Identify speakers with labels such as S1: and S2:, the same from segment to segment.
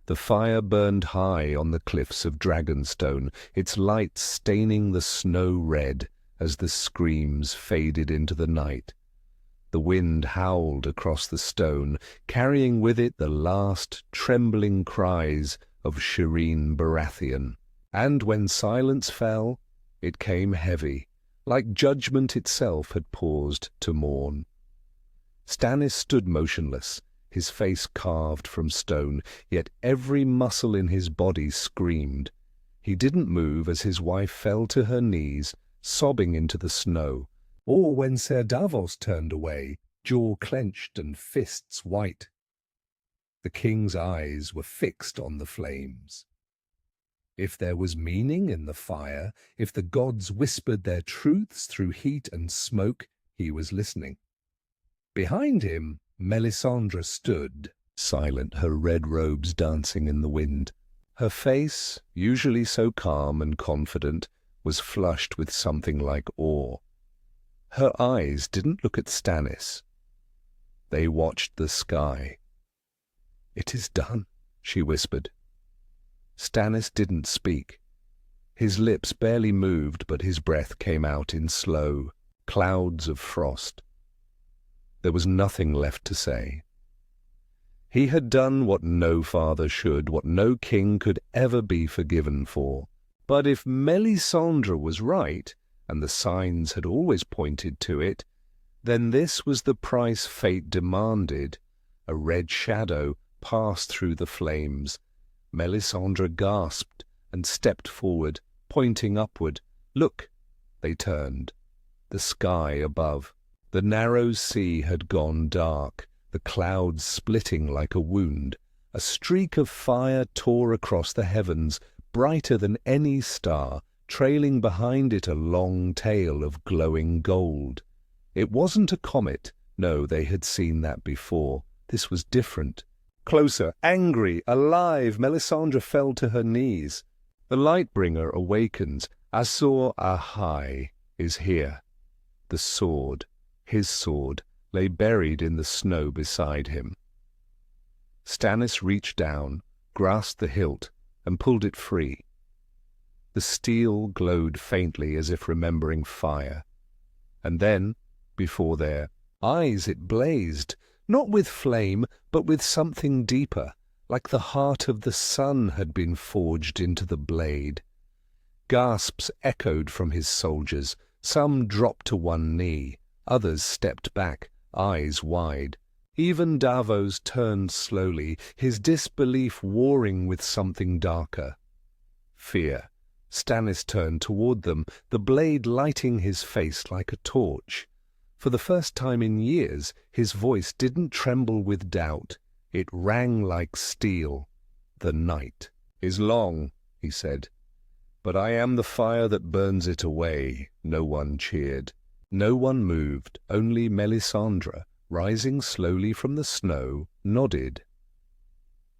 S1: The fire burned high on the cliffs of Dragonstone, its light staining the snow red as the screams faded into the night. The wind howled across the stone, carrying with it the last trembling cries of Shireen Baratheon. And when silence fell, it came heavy, like judgment itself had paused to mourn. Stannis stood motionless, his face carved from stone, yet every muscle in his body screamed. He didn't move as his wife fell to her knees, sobbing into the snow, or when Ser Davos turned away, jaw clenched and fists white. The king's eyes were fixed on the flames. If there was meaning in the fire, if the gods whispered their truths through heat and smoke, he was listening. Behind him, Melisandre stood, silent, her red robes dancing in the wind. Her face, usually so calm and confident, was flushed with something like awe. Her eyes didn't look at Stannis. They watched the sky. "It is done," she whispered. Stannis didn't speak. His lips barely moved, but his breath came out in slow clouds of frost. There was nothing left to say. He had done what no father should, what no king could ever be forgiven for. But if Melisandre was right, and the signs had always pointed to it, then this was the price fate demanded. A red shadow passed through the flames. Melisandre gasped and stepped forward, pointing upward. "Look!" They turned. The sky above. The narrow sea had gone dark, the clouds splitting like a wound. A streak of fire tore across the heavens, brighter than any star, trailing behind it a long tail of glowing gold. It wasn't a comet. No, they had seen that before. This was different. Closer, angry, alive, Melisandre fell to her knees. The Lightbringer awakens. Azor Ahai is here. The sword, his sword, lay buried in the snow beside him. Stannis reached down, grasped the hilt, and pulled it free. The steel glowed faintly as if remembering fire. And then, before their eyes, it blazed, not with flame, but with something deeper, like the heart of the sun had been forged into the blade. Gasps echoed from his soldiers. Some dropped to one knee. Others stepped back, eyes wide. Even Davos turned slowly, his disbelief warring with something darker. Fear. Stannis turned toward them, the blade lighting his face like a torch. For the first time in years, his voice didn't tremble with doubt. It rang like steel. "The night is long," he said, "but I am the fire that burns it away." No one cheered. No one moved. Only Melisandre, rising slowly from the snow, nodded.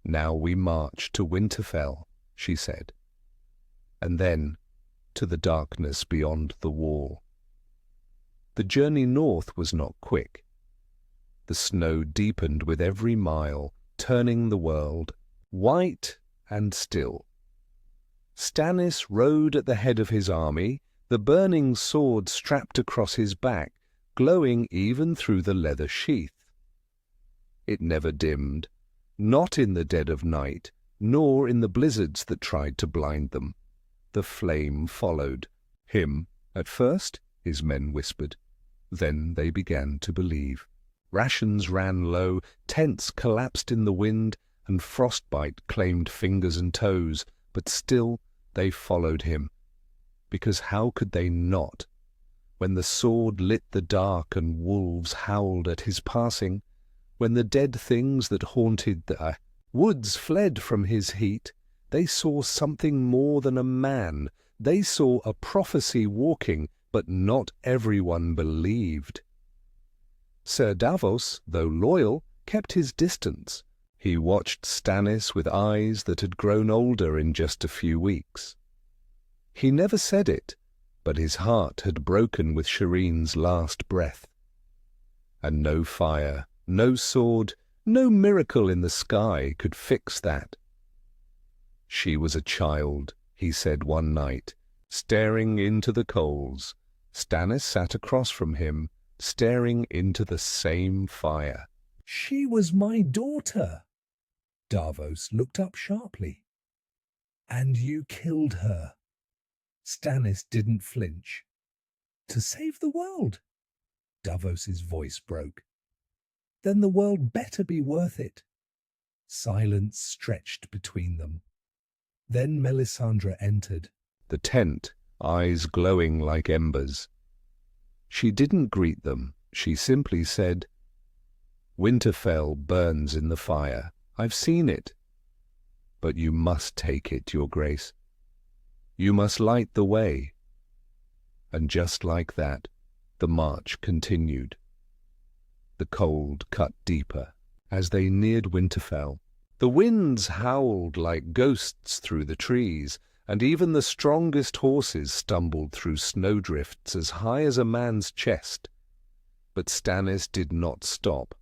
S1: "Now we march to Winterfell," she said, and then to the darkness beyond the wall. The journey north was not quick. The snow deepened with every mile, turning the world white and still. Stannis rode at the head of his army, the burning sword strapped across his back, glowing even through the leather sheath. It never dimmed, not in the dead of night, nor in the blizzards that tried to blind them. The flame followed him. At first, his men whispered. Then they began to believe. Rations ran low, tents collapsed in the wind, and frostbite claimed fingers and toes, but still they followed him. Because how could they not? When the sword lit the dark and wolves howled at his passing, when the dead things that haunted the woods fled from his heat, they saw something more than a man. They saw a prophecy walking, but not everyone believed. Ser Davos, though loyal, kept his distance. He watched Stannis with eyes that had grown older in just a few weeks. He never said it, but his heart had broken with Shireen's last breath. And no fire, no sword, no miracle in the sky could fix that. She was a child, he said one night, staring into the coals. Stannis sat across from him, staring into the same fire.
S2: She was my daughter. Davos looked up sharply. And you killed her. Stannis didn't flinch. To save the world. Davos's voice broke. Then the world better be worth it. Silence stretched between them. Then Melisandre entered.
S1: The tent, eyes glowing like embers. She didn't greet them. She simply said, "Winterfell burns in the fire. I've seen it. But you must take it, Your Grace. You must light the way." And just like that, the march continued. The cold cut deeper as they neared Winterfell. The winds howled like ghosts through the trees, and even the strongest horses stumbled through snowdrifts as high as a man's chest. But Stannis did not stop.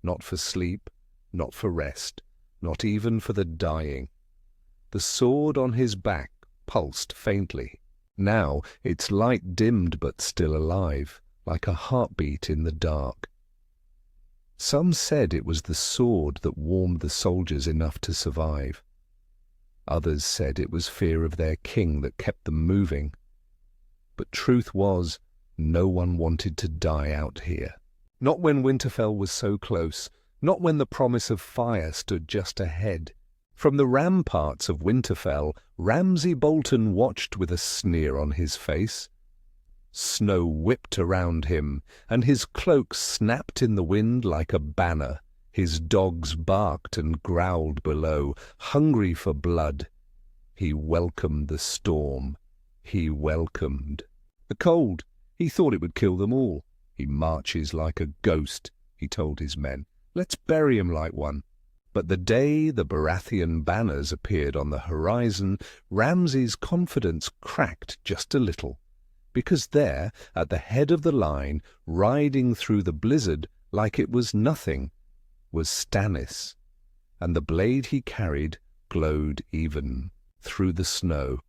S1: Not for sleep, not for rest, not even for the dying. The sword on his back pulsed faintly. Now its light dimmed but still alive, like a heartbeat in the dark. Some said it was the sword that warmed the soldiers enough to survive. Others said it was fear of their king that kept them moving. But truth was, no one wanted to die out here. Not when Winterfell was so close, not when the promise of fire stood just ahead. From the ramparts of Winterfell, Ramsay Bolton watched with a sneer on his face. Snow whipped around him, and his cloak snapped in the wind like a banner. His dogs barked and growled below, hungry for blood. He welcomed the storm. He welcomed the cold. He thought it would kill them all. He marches like a ghost, he told his men. Let's bury him like one. But the day the Baratheon banners appeared on the horizon, Ramsay's confidence cracked just a little. Because there, at the head of the line, riding through the blizzard like it was nothing, was Stannis, and the blade he carried glowed even through the snow.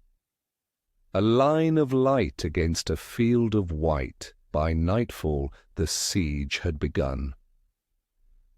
S1: A line of light against a field of white. By nightfall, the siege had begun.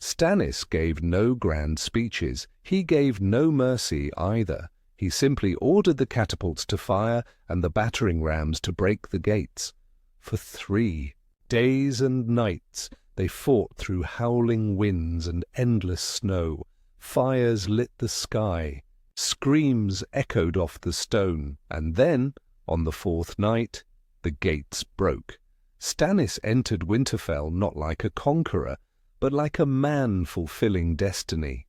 S1: Stannis gave no grand speeches. He gave no mercy either. He simply ordered the catapults to fire and the battering rams to break the gates. For 3 days and nights they fought through howling winds and endless snow. Fires lit the sky. Screams echoed off the stone. And then, on the 4th night, the gates broke. Stannis entered Winterfell not like a conqueror, but like a man fulfilling destiny.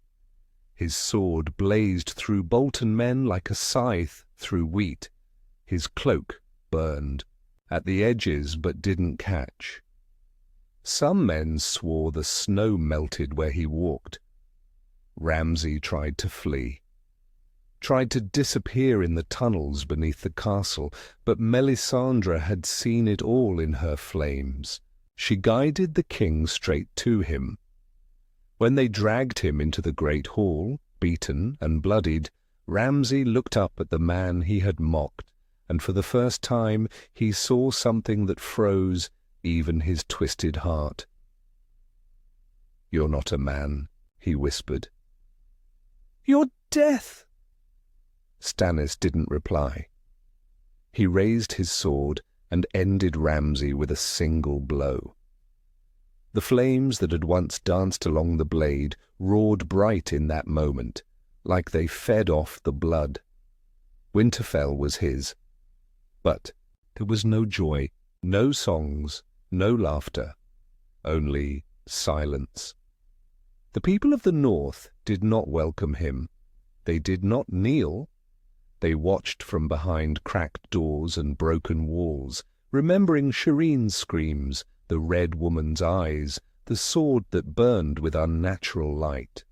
S1: His sword blazed through Bolton men like a scythe through wheat. His cloak burned at the edges but didn't catch. Some men swore the snow melted where he walked. Ramsay tried to flee, tried to disappear in the tunnels beneath the castle, but Melisandre had seen it all in her flames. She guided the king straight to him. When they dragged him into the great hall, beaten and bloodied, Ramsay looked up at the man he had mocked, and for the first time he saw something that froze even his twisted heart. "You're not a man," he whispered. "You're death." Stannis didn't reply. He raised his sword and ended Ramsay with a single blow. The flames that had once danced along the blade roared bright in that moment, like they fed off the blood. Winterfell was his. But there was no joy, no songs, no laughter, only silence. The people of the north did not welcome him. They did not kneel. They watched from behind cracked doors and broken walls, remembering Shireen's screams, the red woman's eyes, the sword that burned with unnatural light.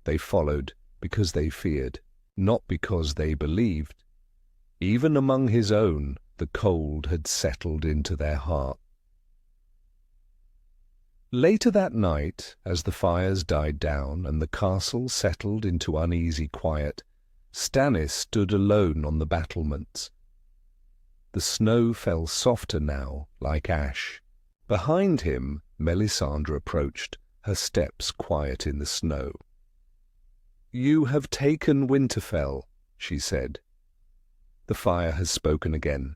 S1: They followed because they feared, not because they believed. Even among his own, the cold had settled into their heart. Later that night, as the fires died down and the castle settled into uneasy quiet, Stannis stood alone on the battlements. The snow fell softer now, like ash. Behind him, Melisandre approached, her steps quiet in the snow. "You have taken Winterfell," she said. "The fire has spoken again.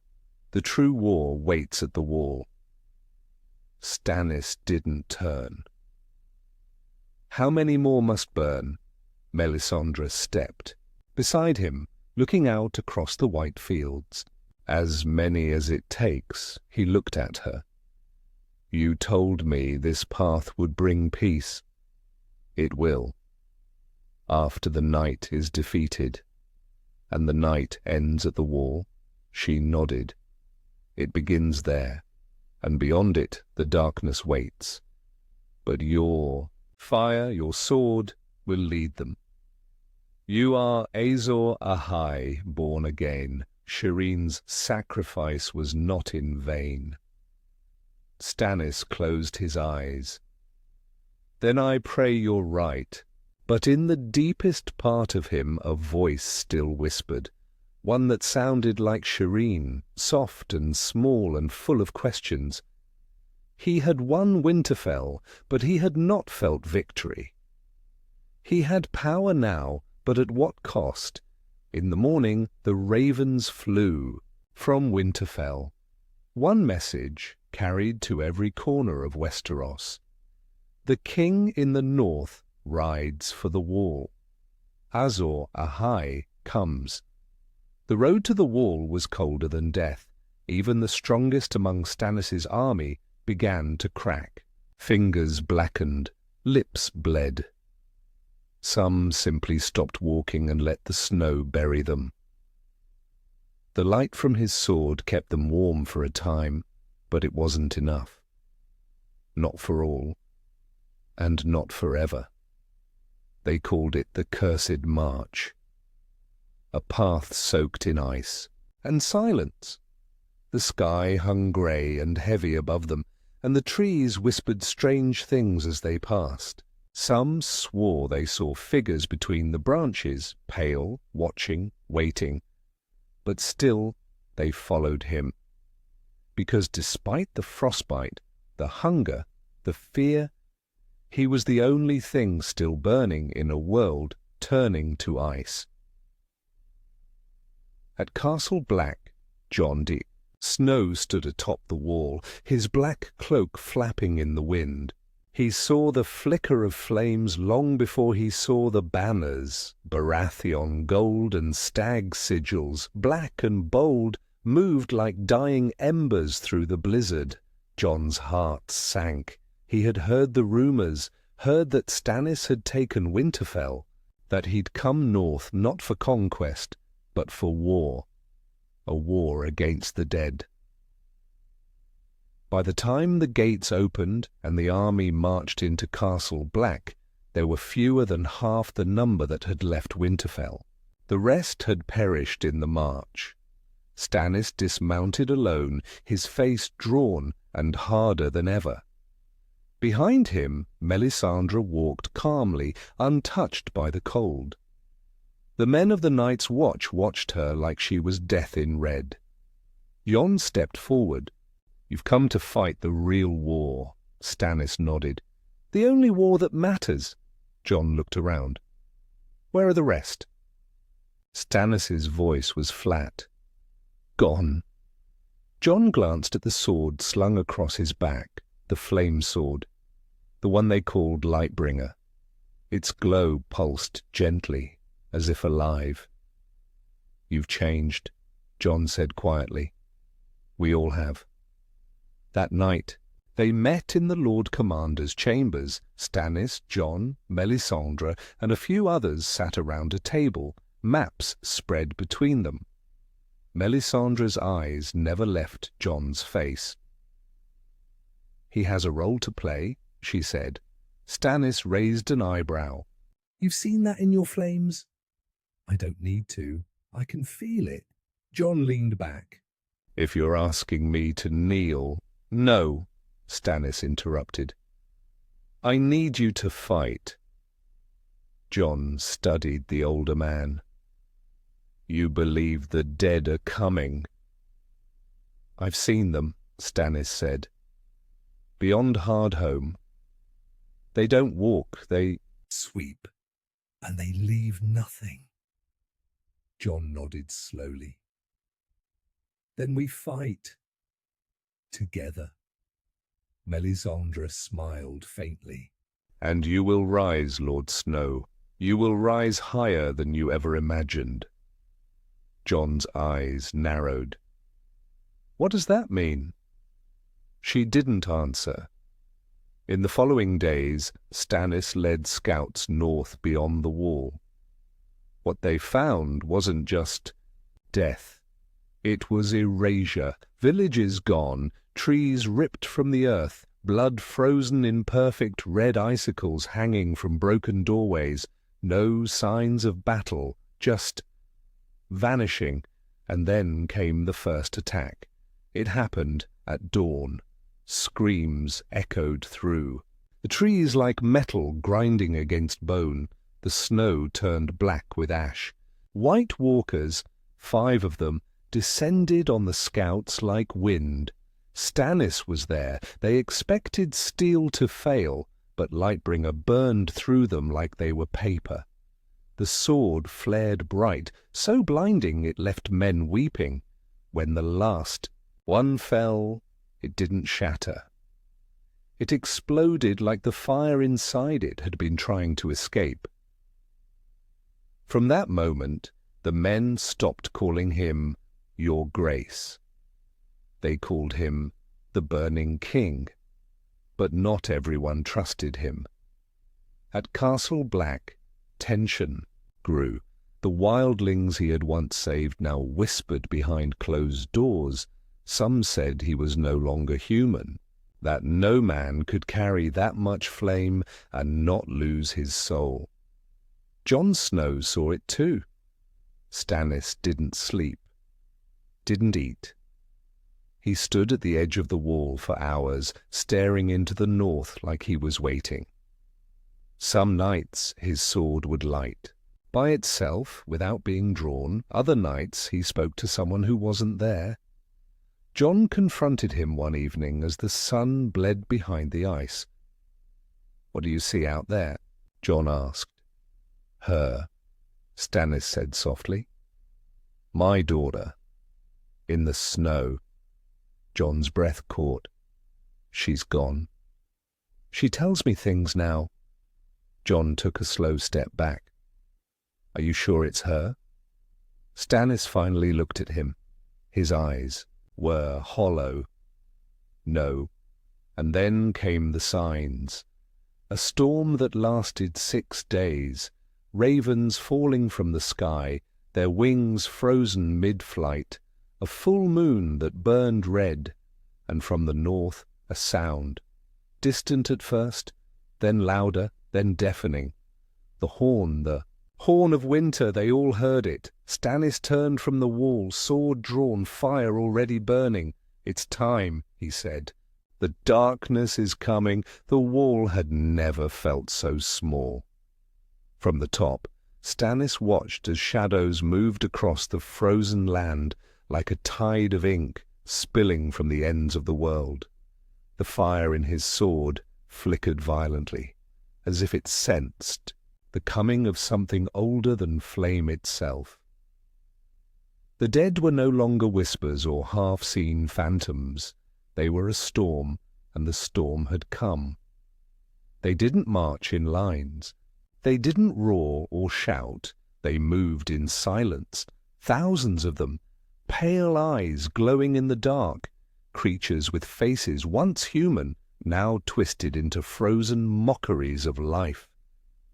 S1: The true war waits at the wall." Stannis didn't turn. "How many more must burn?" Melisandre stepped. Beside him, looking out across the white fields. "As many as it takes," he looked at her. "You told me this path would bring peace. It will. After the night is defeated, and the night ends at the wall." She nodded. "It begins there, and beyond it the darkness waits. But your fire, your sword, will lead them. You are Azor Ahai, born again. Shireen's sacrifice was not in vain." Stannis closed his eyes. "Then I pray you're right." But in the deepest part of him a voice still whispered, one that sounded like Shireen, soft and small and full of questions. He had won Winterfell, but he had not felt victory. He had power now, but at what cost? In the morning the ravens flew from Winterfell. One message carried to every corner of Westeros. The king in the north rides for the wall. Azor Ahai comes. The road to the wall was colder than death. Even the strongest among Stannis' army began to crack. Fingers blackened, lips bled. Some simply stopped walking and let the snow bury them. The light from his sword kept them warm for a time, but it wasn't enough. Not for all, and not forever. They called it the Cursed March. A path soaked in ice and silence. The sky hung grey and heavy above them, and the trees whispered strange things as they passed. Some swore they saw figures between the branches, pale, watching, waiting. But still they followed him. Because despite the frostbite, the hunger, the fear, he was the only thing still burning in a world turning to ice. At Castle Black, Jon D. Snow stood atop the wall, his black cloak flapping in the wind. He saw the flicker of flames long before he saw the banners, Baratheon gold and stag sigils, black and bold, moved like dying embers through the blizzard. Jon's heart sank. He had heard the rumors, heard that Stannis had taken Winterfell, that he'd come north not for conquest, but for war, a war against the dead. By the time the gates opened and the army marched into Castle Black, there were fewer than half the number that had left Winterfell. The rest had perished in the march. Stannis dismounted alone, his face drawn and harder than ever. Behind him, Melisandre walked calmly, untouched by the cold. The men of the Night's Watch watched her like she was death in red. Jon stepped forward. "You've come to fight the real war," Stannis nodded. "The only war that matters." Jon looked around. "Where are the rest?" Stannis' voice was flat. "Gone." Jon glanced at the sword slung across his back, the flame sword, the one they called Lightbringer. Its glow pulsed gently, as if alive. "You've changed," Jon said quietly. "We all have." That night, they met in the Lord Commander's chambers. Stannis, Jon, Melisandre, and a few others sat around a table, maps spread between them. Melisandre's eyes never left Jon's face. "He has a role to play," she said. Stannis raised an eyebrow.
S2: "You've seen that in your flames?" "I don't need to. I can feel it." Jon leaned back.
S1: "If you're asking me to kneel—" "No," Stannis interrupted. "I need you to fight." Jon studied the older man. You believe the dead are coming. I've seen them, Stannis said. Beyond Hardhome. They don't walk, they
S2: sweep, and they leave nothing. Jon nodded slowly. Then we fight. Together. Melisandre smiled faintly.
S1: And you will rise, Lord Snow. You will rise higher than you ever imagined. Jon's eyes narrowed. What does that mean? She didn't answer. In the following days, Stannis led scouts north beyond the wall. What they found wasn't just death. It was erasure, villages gone, trees ripped from the earth, blood frozen in perfect red icicles hanging from broken doorways, no signs of battle, just vanishing. And then came the first attack. It happened at dawn. Screams echoed through. The trees like metal grinding against bone. The snow turned black with ash. White walkers, 5 of them, descended on the scouts like wind. Stannis was there. They expected steel to fail, but Lightbringer burned through them like they were paper. The sword flared bright, so blinding it left men weeping. When the last one fell, it didn't shatter. It exploded like the fire inside it had been trying to escape. From that moment, the men stopped calling him Your Grace. They called him the Burning King, but not everyone trusted him. At Castle Black, tension grew. The wildlings he had once saved now whispered behind closed doors. Some said he was no longer human, that no man could carry that much flame and not lose his soul. Jon Snow saw it too. Stannis didn't sleep, didn't eat. He stood at the edge of the wall for hours, staring into the north like he was waiting. Some nights his sword would light, by itself, without being drawn. Other nights he spoke to someone who wasn't there. Jon confronted him one evening as the sun bled behind the ice. "What do you see out there?" Jon asked. "Her," Stannis said softly. "My daughter. In the snow." Jon's breath caught. "She's gone. She tells me things now." Jon took a slow step back. "Are you sure it's her?" Stannis finally looked at him. His eyes were hollow. "No." And then came the signs. A storm that lasted 6 days, ravens falling from the sky, their wings frozen mid-flight, a full moon that burned red, and from the north a sound, distant at first, then louder, then deafening. The horn of winter, they all heard it. Stannis turned from the wall, sword drawn, fire already burning. "It's time," he said. "The darkness is coming." The wall had never felt so small. From the top, Stannis watched as shadows moved across the frozen land like a tide of ink spilling from the ends of the world. The fire in his sword flickered violently, as if it sensed the coming of something older than flame itself. The dead were no longer whispers or half-seen phantoms. They were a storm, and the storm had come. They didn't march in lines. They didn't roar or shout. They moved in silence, thousands of them, pale eyes glowing in the dark, creatures with faces once human, now twisted into frozen mockeries of life.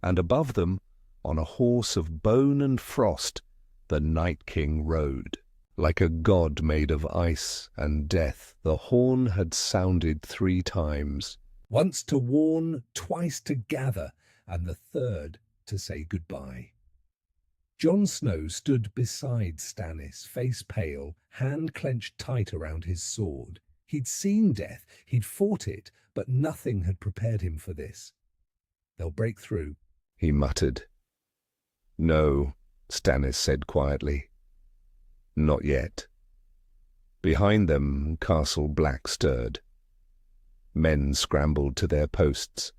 S1: And above them, on a horse of bone and frost, the Night King rode. Like a god made of ice and death, the horn had sounded 3 times.
S2: Once to warn, twice to gather, and the third to say goodbye. Jon Snow stood beside Stannis, face pale, hand clenched tight around his sword. He'd seen death, he'd fought it, but nothing had prepared him for this. "They'll break through,"
S1: he muttered. "No," Stannis said quietly. Not yet. Behind them, Castle Black stirred. Men scrambled to their posts.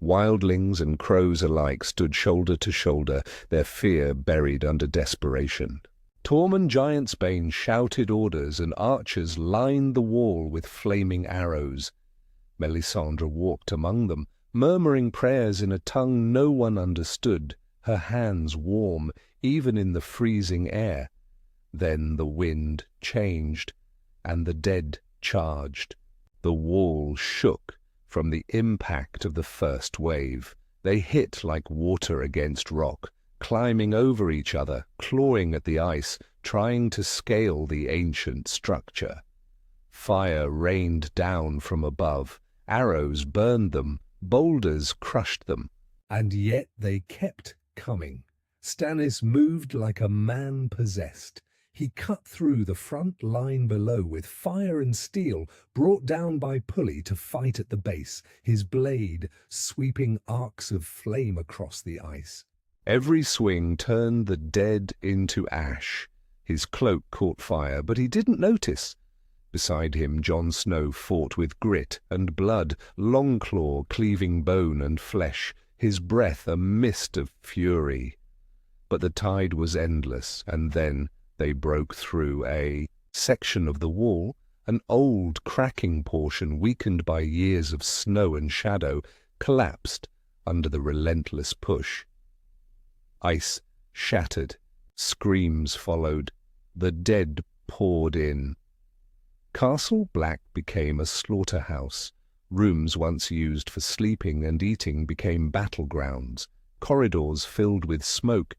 S1: Wildlings and crows alike stood shoulder to shoulder, their fear buried under desperation. Tormund Giantsbane shouted orders, and archers lined the wall with flaming arrows. Melisandre walked among them, murmuring prayers in a tongue no one understood, her hands warm, even in the freezing air. Then the wind changed, and the dead charged. The wall shook from the impact of the first wave. They hit like water against rock, climbing over each other, clawing at the ice, trying to scale the ancient structure. Fire rained down from above, arrows burned them, boulders crushed them.
S2: And yet they kept coming. Stannis moved like a man possessed. He cut through the front line below with fire and steel, brought down by pulley to fight at the base, his blade sweeping arcs of flame across the ice.
S1: Every swing turned the dead into ash. His cloak caught fire, but he didn't notice. Beside him, Jon Snow fought with grit and blood, Longclaw cleaving bone and flesh, his breath a mist of fury. But the tide was endless, and then they broke through a section of the wall, an old cracking portion weakened by years of snow and shadow, collapsed under the relentless push. Ice shattered, screams followed, the dead poured in. Castle Black became a slaughterhouse. Rooms once used for sleeping and eating became battlegrounds, corridors filled with smoke.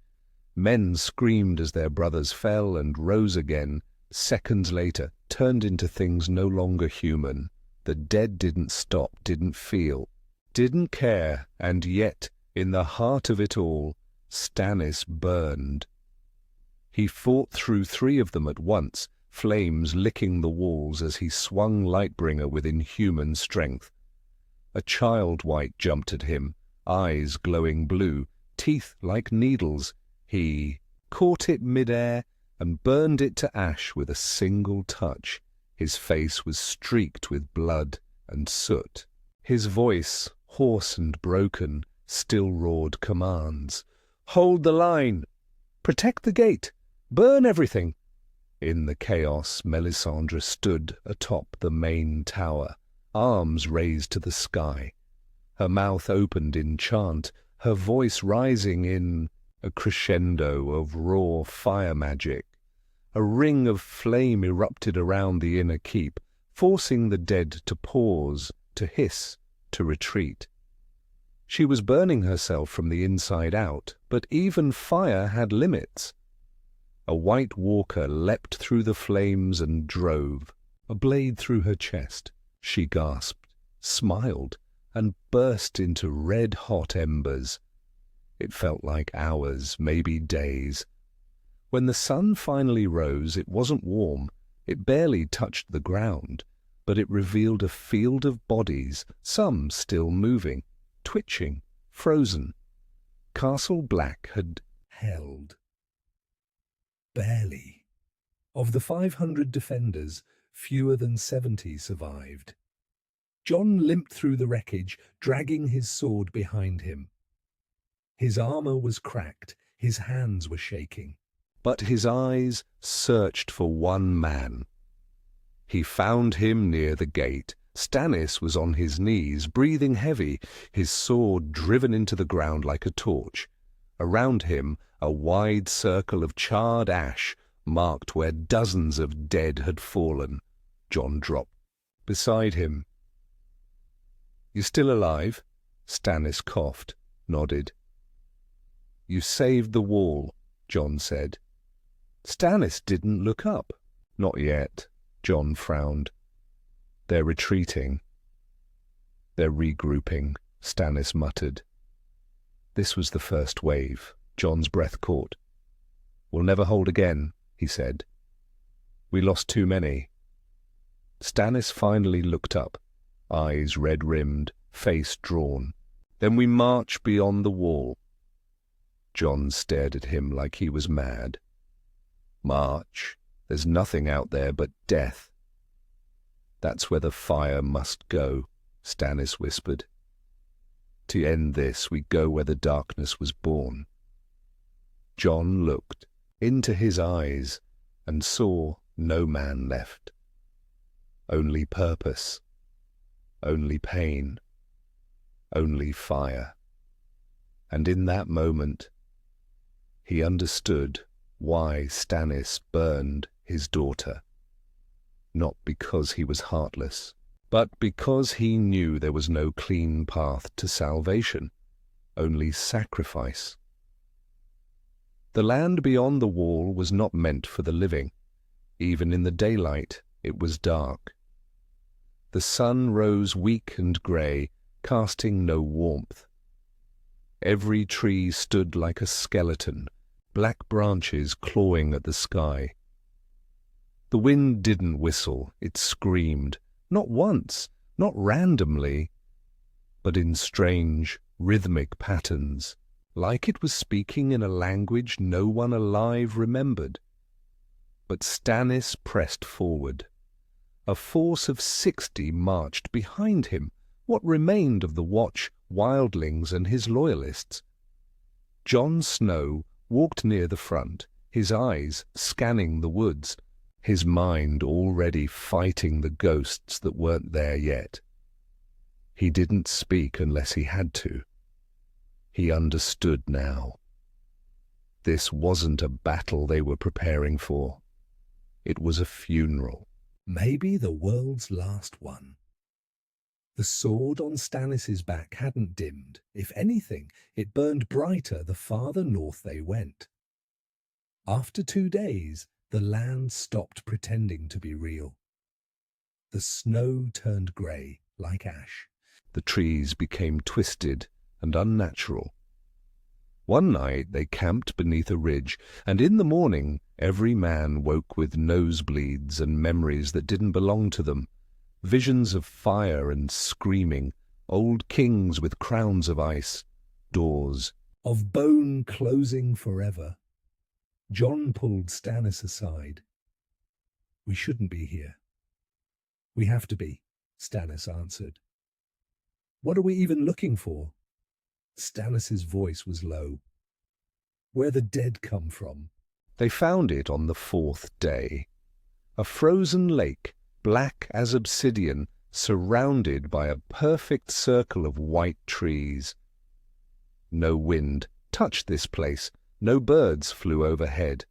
S1: Men screamed as their brothers fell and rose again, seconds later turned into things no longer human. The dead didn't stop, didn't feel, didn't care, and yet, in the heart of it all, Stannis burned. He fought through 3 of them at once, flames licking the walls as he swung Lightbringer with inhuman strength. A child wight jumped at him, eyes glowing blue, teeth like needles. He caught it mid-air and burned it to ash with a single touch. His face was streaked with blood and soot. His voice, hoarse and broken, still roared commands. "Hold the line! Protect the gate! Burn everything!" In the chaos, Melisandre stood atop the main tower, arms raised to the sky. Her mouth opened in chant, her voice rising in a crescendo of raw fire magic. A ring of flame erupted around the inner keep, forcing the dead to pause, to hiss, to retreat. She was burning herself from the inside out, but even fire had limits. A white walker leapt through the flames and drove, a blade through her chest. She gasped, smiled, and burst into red-hot embers. It felt like hours, maybe days. When the sun finally rose, it wasn't warm. It barely touched the ground, but it revealed a field of bodies, some still moving, twitching, frozen. Castle Black had
S2: held. Barely. Of the 500 defenders, fewer than 70 survived. Jon limped through the wreckage, dragging his sword behind him. His armor was cracked, his hands were shaking.
S1: But his eyes searched for one man. He found him near the gate. Stannis was on his knees, breathing heavy, his sword driven into the ground like a torch. Around him, a wide circle of charred ash marked where dozens of dead had fallen. Jon dropped. Beside him. "You still alive?" Stannis coughed, nodded. "You saved the wall," Jon said. Stannis didn't look up. "Not yet," Jon frowned. "They're retreating." "They're regrouping," Stannis muttered. This was the first wave. Jon's breath caught. "We'll never hold again," he said. "We lost too many." Stannis finally looked up, eyes red-rimmed, face drawn. "Then we march beyond the wall." Jon stared at him like he was mad. March. There's nothing out there but death. That's where the fire must go, Stannis whispered. To end this, we go where the darkness was born. Jon looked into his eyes and saw no man left. Only purpose, only pain, only fire. And in that moment, he understood why Stannis burned his daughter. Not because he was heartless, but because he knew there was no clean path to salvation, only sacrifice. The land beyond the wall was not meant for the living. Even in the daylight, it was dark. The sun rose weak and grey, casting no warmth. Every tree stood like a skeleton, black branches clawing at the sky. The wind didn't whistle, it screamed, not once, not randomly, but in strange, rhythmic patterns, like it was speaking in a language no one alive remembered. But Stannis pressed forward. A force of 60 marched behind him, what remained of the Watch, wildlings and his loyalists. Jon Snow walked near the front, his eyes scanning the woods, his mind already fighting the ghosts that weren't there yet. He didn't speak unless he had to. He understood now. This wasn't a battle they were preparing for. It was a funeral.
S2: Maybe the world's last one. The sword on Stannis's back hadn't dimmed. If anything, it burned brighter the farther north they went. After 2 days, the land stopped pretending to be real. The snow turned grey, like ash.
S1: The trees became twisted and unnatural. One night they camped beneath a ridge, and in the morning every man woke with nosebleeds and memories that didn't belong to them. Visions of fire and screaming, old kings with crowns of ice, doors
S2: of bone closing forever. Jon pulled Stannis aside. "We shouldn't be here." "We have to be," Stannis answered. "What are we even looking for?" Stannis's voice was low. "Where the dead come from."
S1: They found it on the 4th day. A frozen lake, black as obsidian, surrounded by a perfect circle of white trees. No wind touched this place, no birds flew overhead.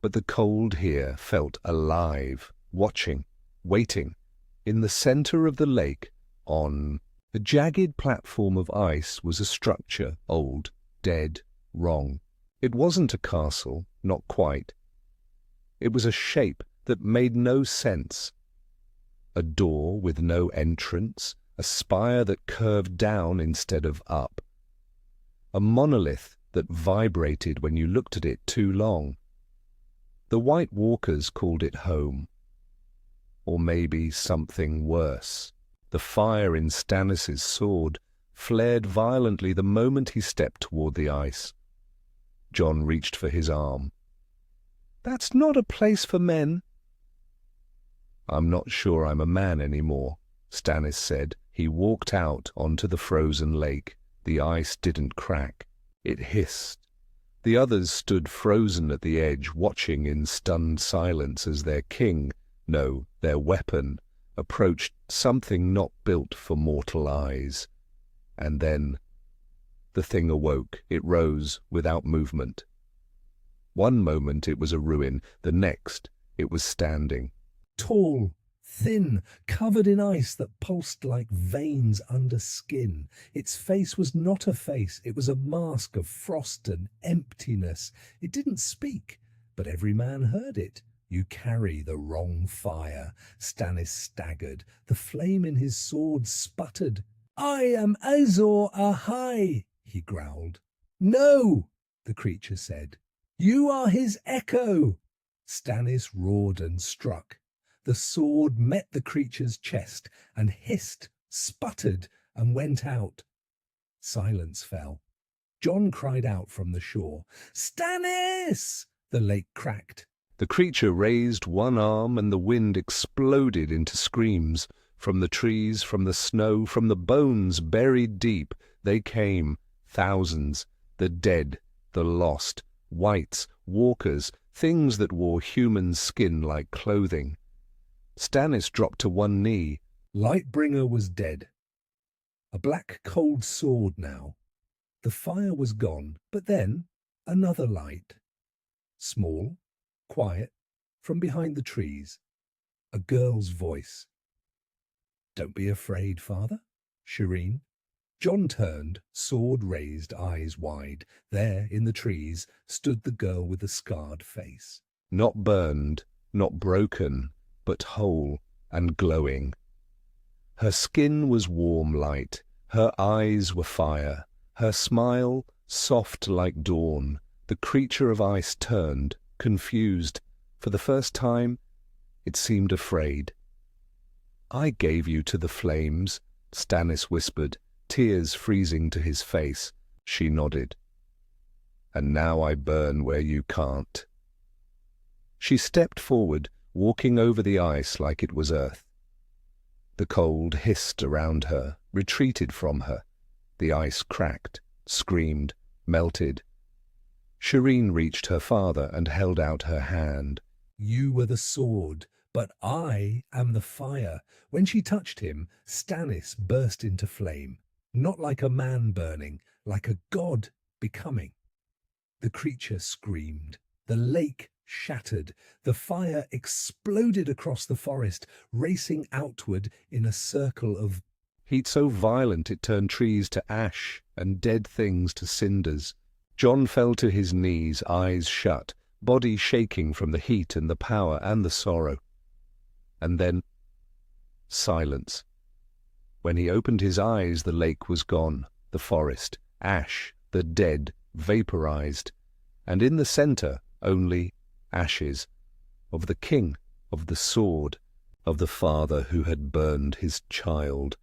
S1: But the cold here felt alive, watching, waiting. In the center of the lake, on a jagged platform of ice, was a structure, old, dead, wrong. It wasn't a castle, not quite. It was a shape that made no sense. A door with no entrance, a spire that curved down instead of up. A monolith that vibrated when you looked at it too long. The White Walkers called it home. Or maybe something worse. The fire in Stannis's sword flared violently the moment he stepped toward the ice. Jon reached for his arm. "That's not a place for men." "I'm not sure I'm a man anymore," Stannis said. He walked out onto the frozen lake. The ice didn't crack. It hissed. The others stood frozen at the edge, watching in stunned silence as their king, no, their weapon, approached something not built for mortal eyes. And then the thing awoke. It rose without movement. One moment it was a ruin, the next it was standing.
S2: Tall, thin, covered in ice that pulsed like veins under skin. Its face was not a face, it was a mask of frost and emptiness. It didn't speak, but every man heard it. "You carry the wrong fire." Stannis staggered. The flame in his sword sputtered. "I am Azor Ahai," he growled. "No," the creature said. "You are his echo." Stannis roared and struck. The sword met the creature's chest and hissed, sputtered, and went out. Silence fell. Jon cried out from the shore. "Stannis!" The lake cracked.
S1: The creature raised one arm and the wind exploded into screams. From the trees, from the snow, from the bones buried deep, they came, thousands, the dead, the lost, wights, walkers, things that wore human skin like clothing. Stannis dropped to one knee.
S2: Lightbringer was dead. A black cold sword now. The fire was gone, but then another light. Small, quiet, from behind the trees. A girl's voice. "Don't be afraid, father, Shireen." Jon turned, sword raised, eyes wide. There, in the trees, stood the girl with the scarred face.
S1: Not burned, not broken, but whole and glowing. Her skin was warm light, her eyes were fire, her smile soft like dawn. The creature of ice turned, confused. For the first time, it seemed afraid. "I gave you to the flames," Stannis whispered, tears freezing to his face. She nodded. "And now I burn where you can't." She stepped forward, walking over the ice like it was earth. The cold hissed around her, retreated from her. The ice cracked, screamed, melted. Shireen reached her father and held out her hand.
S2: "You were the sword, but I am the fire." When she touched him, Stannis burst into flame, not like a man burning, like a god becoming. The creature screamed. The lake shattered. The fire exploded across the forest, racing outward in a circle of
S1: Heat so violent it turned trees to ash and dead things to cinders. Jon fell to his knees, eyes shut, body shaking from the heat and the power and the sorrow. And then silence. When he opened his eyes, the lake was gone, the forest, ash, the dead, vaporized, and in the center only ashes, of the king, of the sword, of the father who had burned his child,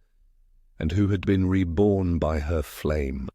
S1: and who had been reborn by her flame.